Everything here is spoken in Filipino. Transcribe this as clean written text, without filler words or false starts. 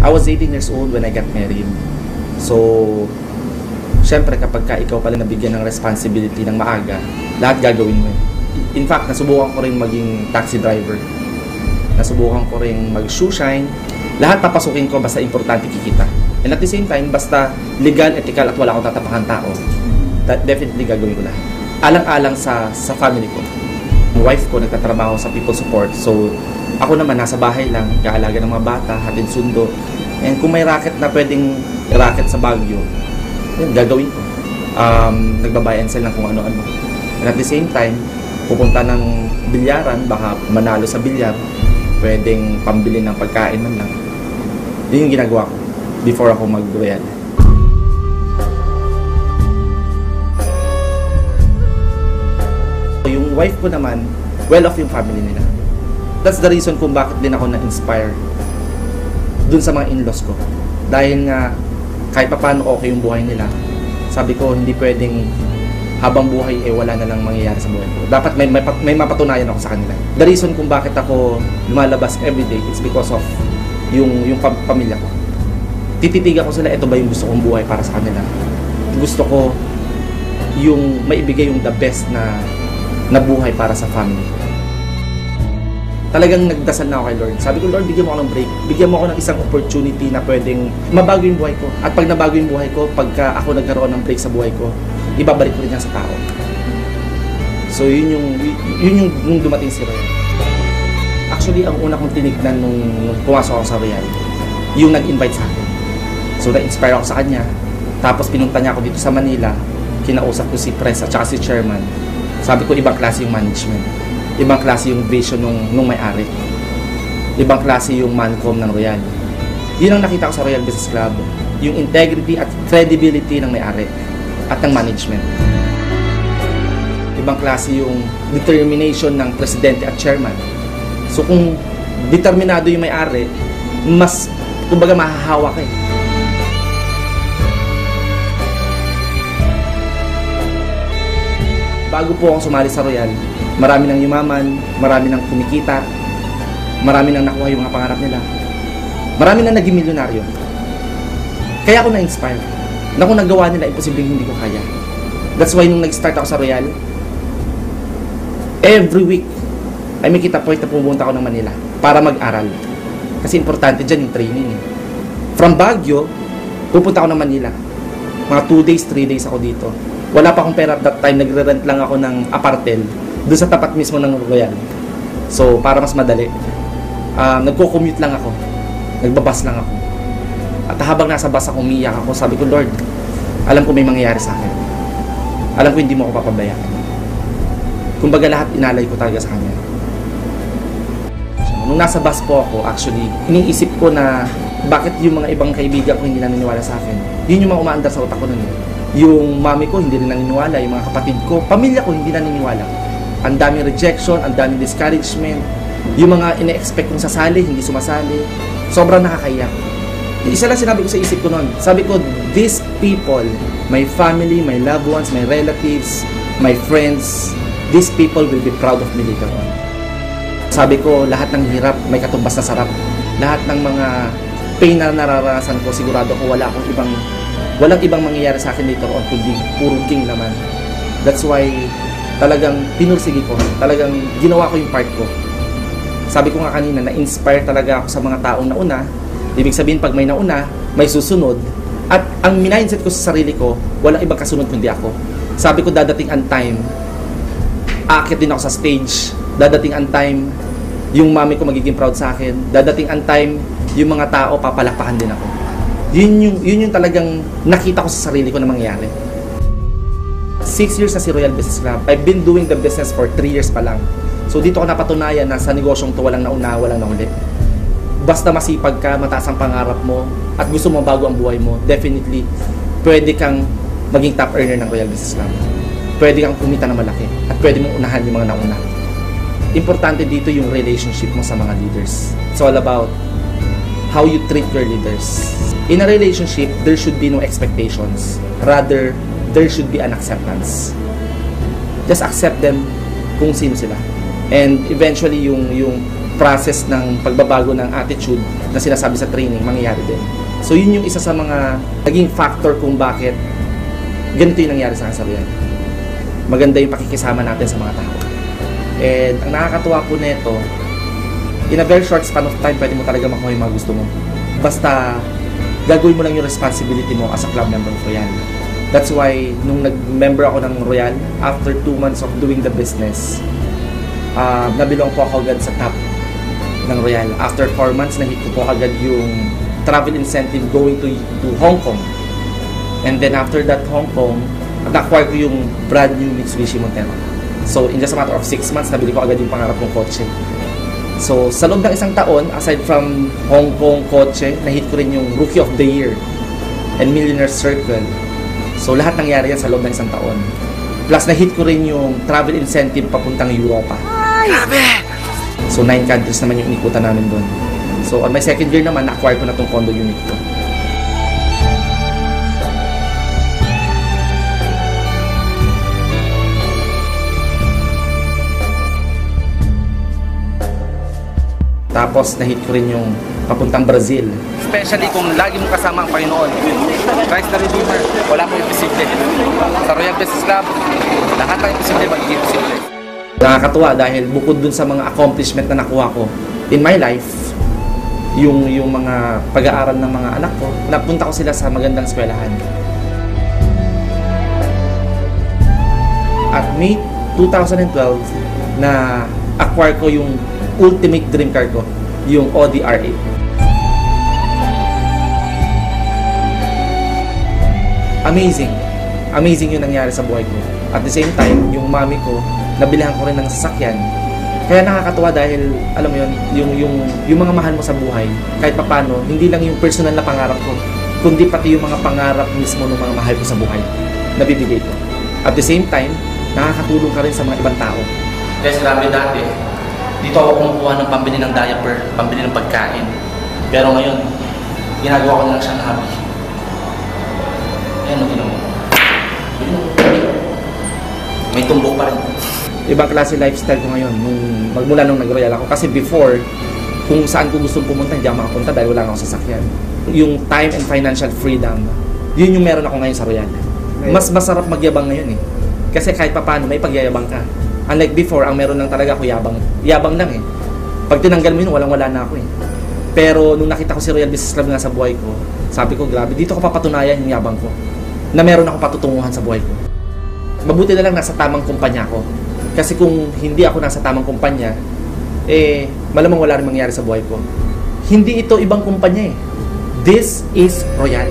I was 18 years old when I got married. So, syempre kapag ka ikaw pala nabigyan ng responsibility ng maaga, lahat gagawin mo. In fact, nasubukan ko rin maging taxi driver. Nasubukan ko rin mag-shoe shine. Lahat papasukin ko basta importante kikita. And at the same time, basta legal, ethical at wala akong tatapakan tao, definitely gagawin ko lahat. Alang-alang sa family ko. Yung wife ko nagtatrabaho sa people support. So, ako naman nasa bahay lang, kaalaga ng mga bata, hatid sundo. And kung may racket na pwedeng racket sa Baguio, yun, gagawin ko. Nagbabuy and sell ng kung ano-ano. And at the same time, pupunta ng bilyaran, baka manalo sa bilyar, pwedeng pambili ng pagkain man lang. Yun yung ginagawa ko before ako mag-royal. Yung wife ko naman, well-off yung family nila. That's the reason kung bakit din ako na-inspire dun sa mga in-laws ko. Dahil nga, kahit pa paano okay yung buhay nila, sabi ko, hindi pwedeng habang buhay, wala na lang mangyayari sa buhay ko. Dapat may mapatunayan ako sa kanila. The reason kung bakit ako lumalabas everyday, it's because of yung pamilya ko. Tititigan ko sila, ito ba yung gusto kong buhay para sa kanila? Gusto ko yung maibigay yung the best na buhay para sa family. Talagang nagdasal na ako kay Lord. Sabi ko, Lord, bigyan mo ako ng break. Bigyan mo ako ng isang opportunity na pwedeng mabago yung buhay ko. At pag nabago yung buhay ko, pagka ako nagkaroon ng break sa buhay ko, ibabalik ko rin yan sa tao. So, yun yung nung dumating si Royal. Actually, ang una kong tinignan nung pumasok ako sa Royal, yung nag-invite sa akin. So, na-inspire ako sa kanya. Tapos, pinunta niya ako dito sa Manila. Kinausap ko si Pres at saka si Chairman. Sabi ko, ibang klase yung management. Ibang klase yung vision nung may-ari. Ibang klase yung mancom ng Royal. Yun ang nakita ko sa Royal Business Club. Yung integrity at credibility ng may-ari at ng management. Ibang klase yung determination ng presidente at chairman. So kung determinado yung may-ari, mas, kumbaga, mahahawa ka eh. Bago po akong sumali sa Royal, marami nang yumaman, marami nang kumikita, marami nang nakuha yung mga pangarap nila. Marami nang naging milyonaryo. Kaya ako na-inspire. Na kung nagawa nila, imposibleng hindi ko kaya. That's why nung nag-start ako sa Royal, every week, ay may kita point na pumunta ako ng Manila para mag-aral. Kasi importante dyan yung training. From Baguio, pupunta ako ng Manila. Mga 2 days, 3 days ako dito. Wala pa akong pera at that time, nagre-rent lang ako ng apartel doon sa tapat mismo ng Royal. So, para mas madali, nagko-commute lang ako. Nagbabas lang ako. At habang nasa bus ako, umiyak ako, sabi ko, Lord, alam ko may mangyayari sa akin. Alam ko hindi mo ako papabayaan. Kumbaga lahat inalay ko talaga sa Kanya. So, nung nasa bus po ako, actually, iniisip ko na bakit yung mga ibang kaibigan ko hindi naniniwala sa akin. Yun yung mga umaandar sa utak ko nun. Yung mami ko hindi rin naniniwala, yung mga kapatid ko, pamilya ko hindi naniniwala. Ang daming rejection, ang daming discouragement. Yung mga ine-expect kong sasali, hindi sumasali. Sobrang nakakahiya. Isa lang sinabi ko sa isip ko noon. Sabi ko, these people, my family, my loved ones, my relatives, my friends, these people will be proud of me later on. Sabi ko, lahat ng hirap, may katumbas na sarap. Lahat ng mga pain na nararanasan ko, sigurado ko walang ibang mangyayari sa akin later on, kundi puro king naman. That's why, talagang pinursigi ko. Talagang ginawa ko yung part ko. Sabi ko nga kanina, na-inspire talaga ako sa mga taong nauna. Ibig sabihin, pag may nauna, may susunod. At ang mindset ko sa sarili ko, walang ibang kasunod kundi ako. Sabi ko, dadating ang time, aakit din ako sa stage. Dadating ang time, yung mami ko magiging proud sa akin. Dadating ang time, yung mga tao, papalakpakan din ako. Yun yung talagang nakita ko sa sarili ko na mangyayari. 6 years na si Royal Business Club. I've been doing the business for 3 years pa lang. So dito ko napatunayan na sa negosyong to walang nauna, walang nahuli. Basta masipag ka, mataas ang pangarap mo, at gusto mo bago ang buhay mo, definitely, pwede kang maging top earner ng Royal Business Club. Pwede kang kumita na malaki, at pwede mong unahan yung mga nauna. Importante dito yung relationship mo sa mga leaders. It's all about how you treat your leaders. In a relationship, there should be no expectations. Rather, there should be an acceptance. Just accept them kung sino sila. And eventually, yung process ng pagbabago ng attitude na sinasabi sa training, mangyayari din. So yun yung isa sa mga naging factor kung bakit ganito yung nangyari sa Royal. Maganda yung pakikisama natin sa mga tao. And ang nakakatuwa po nito, in a very short span of time, pwede mo talaga makuha yung mga gusto mo. Basta gagawin mo lang yung responsibility mo as a club member of Royal. That's why, nung nag-member ako ng Royal, after 2 months of doing the business, nabilong po ako agad sa top ng Royal. After 4 months, nahit ko po agad yung travel incentive going to Hong Kong. And then after that Hong Kong, na-acquire ko yung brand new Mitsubishi Montero. So in just a matter of 6 months, nabili ko agad yung pangarap kong kotse. So sa loob ng isang taon, aside from Hong Kong kotse, nahit ko rin yung Rookie of the Year and Millionaire Circle. So lahat nangyari yan sa loob ng isang taon. Plus na-hit ko rin yung travel incentive papuntang Europa. Grabe! So 9 countries naman yung inikutan namin doon. So on my second year naman, na-acquire ko na tong condo unit ko. Tapos na-hit ko rin yung papuntang Brazil. Especially kung lagi mo kasama ang Panginoon. Christ the Redeemer, wala mo imposible. Sa Royal Business Club, lahat ng imposible magiging posible. Nakakatuwa dahil bukod dun sa mga accomplishment na nakuha ko in my life, yung mga pag-aaral ng mga anak ko, napunta ko sila sa magandang eskwelahan. At May 2012, na acquire ko yung ultimate dream car ko, yung Audi R8. Amazing yung nangyari sa buhay ko. At the same time, yung mami ko, nabilihan ko rin ng sasakyan. Kaya nakakatuwa dahil, alam mo yun, yung mga mahal mo sa buhay, kahit papano, hindi lang yung personal na pangarap ko, kundi pati yung mga pangarap mismo ng mga mahal ko sa buhay, nabibigay ko. At the same time, nakakatulong ka rin sa mga ibang tao. Guys, grabe dati, dito ako kumukuha ng pambili ng diaper, pambili ng pagkain. Pero ngayon, ginagawa ko na lang siyang hobby. Ayan, tinan mo. May tumbok pa rin. Ibang klase lifestyle ko ngayon, magmula nung nag-royal ako. Kasi before, kung saan ko gustong pumunta, hindi ako makapunta dahil wala akong sasakyan. Yung time and financial freedom, yun yung meron ako ngayon sa Royal. Mas masarap magyabang ngayon eh. Kasi kahit papano, may pagyayabang ka. Unlike before, ang meron lang talaga ako yabang. Yabang lang eh. Pag tinanggal mo yun, walang-wala na ako eh. Pero nung nakita ko si Royal Business Club nga sa buhay ko, sabi ko, grabe, dito ko papatunayan yung yabang ko. Na meron ako patutunguhan sa buhay ko. Mabuti na lang nasa tamang kumpanya ko. Kasi kung hindi ako nasa tamang kumpanya, malamang wala rin mangyari sa buhay ko. Hindi ito ibang kumpanya eh. This is Royal.